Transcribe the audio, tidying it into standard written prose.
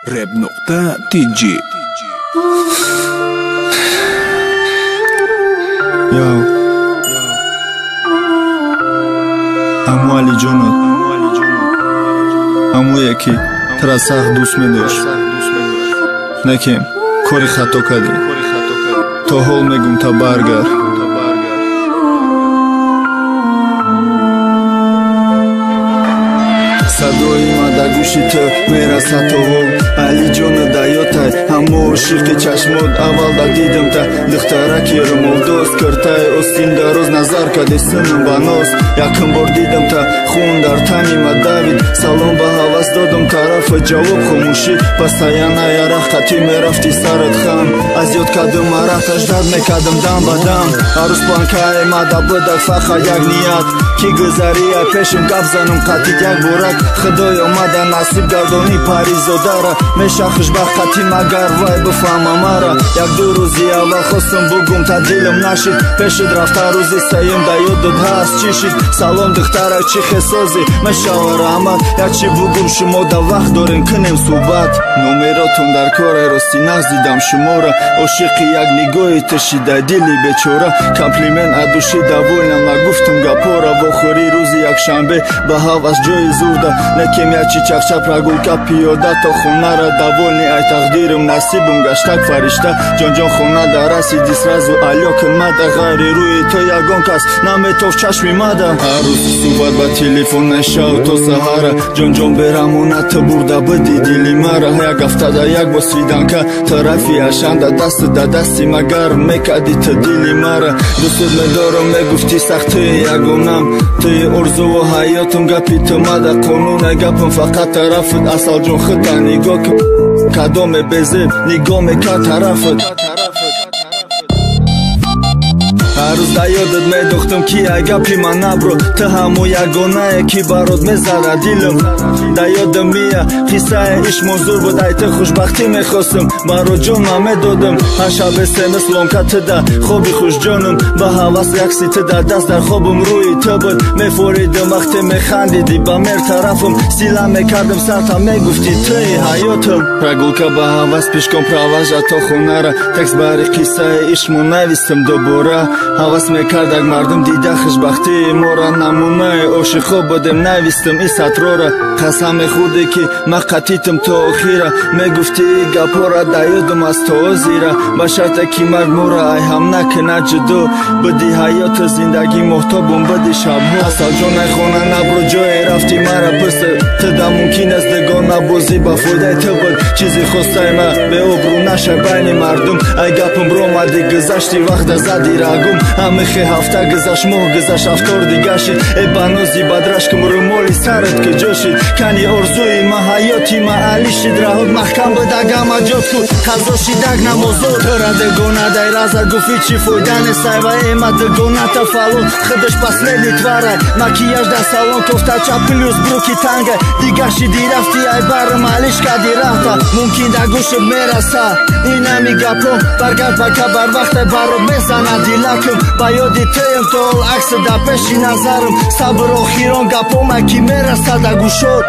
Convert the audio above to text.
rap.tg. Yo, аму Алиҷонот, аму яке тара сахт дӯст медошт. Накем кори хато кардем. То ҳол мегум та баргар. садои ма дар гӯши ту мерасад то ҳол. Алиҷона даётай ҳамо ошиқи чашмот. аввал да дидам та духтараки румолдост. картаи остин дароз назар кади синам ба ноз. якум бор дидам та хун дар тани ма давид. салом ба ҳавас додам тарафа ҷавоб хомӯшӣ. пас таяна ярах қатӣ мерафти сарат хам. аз ёд кадам арақ аждад мекардам дам ба дам. арӯз планкаи ма да будак фақат як ният ки гузария пешам гап занам қатӣ як борак. худой омада насиб гардони паризодара. меша хушбахт қатӣ магар вай бифаҳма мара. як-ду рӯзи аввал хостам бугум та дилам нашид. пешид рафта рӯзи сеюм да ёд дод ҳаст чӣ шид. салом духтарак чӣ хесози мешава раҳмат. якчи бугум шумо да вақт дорем кунем суҳбат. номеротон дар кора рости наздидам шумора. ошиқи як нигоҳи тишидай дили бечора. комплимент аз души даволнам нагуфтам гапора. вохӯри рӯзи якшанбе ба ҳавас ҷои зурда. лекем якчи чақчақ прогулка пиёда то хонара. даволни ай тақдирам насибам гаштак фаришта. ҷонҷон хона да расиди сразу алёкин мада. ғайри рӯи то ягон кас наметофт чашми мада. ҳар рӯз суҳбат ба телефон нешав то саҳара. ҷонҷон берамона ту бурда биди дили мара. як ҳафта да як бор свиданка тарафи ашанда. дасту да дасти магар мекарди ту дили мара. дӯстот медорам мегуфти сахтии ягонам. туи орзуву ҳаётам гапи ту мада. қонуна гапам фақат тарафат. асалҷон хита нигоҳ кадоме безеб нигоҳ мекард тарафат. ҳар рӯз да ёдат медохтам ки ай гапи ман набро. ту ҳамо ягонае ки барот мезада дилам. да ёдам мия қиссаи ишқ мозур буд. ай ту хушбахтӣ мехостам барот ҷон ман медодам. ҳар шаб смс ломка туда хоби хушҷонам. ба ҳавас якси туда даст дар хобам рӯи ту буд. мефоридам вақте механдиди ба мер тарафам. сила мекардам сарта мегуфти туи ҳаётам. прогулка ба ҳавас пешком праважа то хонара. текст бари қиссаи ишқмо навистам дубора. ҳавас мекард як мардум дида хушбахтии мора. намунаи ошиқо будем навистам и сатрора. қасам мехӯрде ки ма қатитам то охира. мегуфти и гапора да ёдам аз то озира. ба шарте ки марг мора ай ҳам накунад ҷудо. биди ҳаёту зиндагӣ моҳтобум биди шабҳо. асалҷон ай хона набро ҷое рафти мара пурса. ту да мумкин аст дегона бозӣ ба фоидаи ту буд. чизи хостаи ма беобрӯ наша байни мардум. ай гапам ромади гузашти вақт да зади рагум. ҳамихе ҳафта гузашт моҳ гузашт ҳафтор дига шид. э ба нози бадрашкам рӯмоли сарат ки ҷошид. кани орзуи ма ҳаёти ма алишид раҳод. маҳкам будагама ҷод куд қазо шидак намозод. тора дегона дай раза гуфи чӣ фоида нестай. ва эма дегоната фалон хидаш последний тварай. макияж да салон кофта чаплюс бруки танга. дига шиди рафти ай барам алиш кади рафта. мумкин да гӯшат мераса инами гапон. баргард ба ка барвақте барот мезана дилакам. ба ёди туям то ҳол акса да пеши назарам. сабр охирон гапома ки мераса да гӯшот.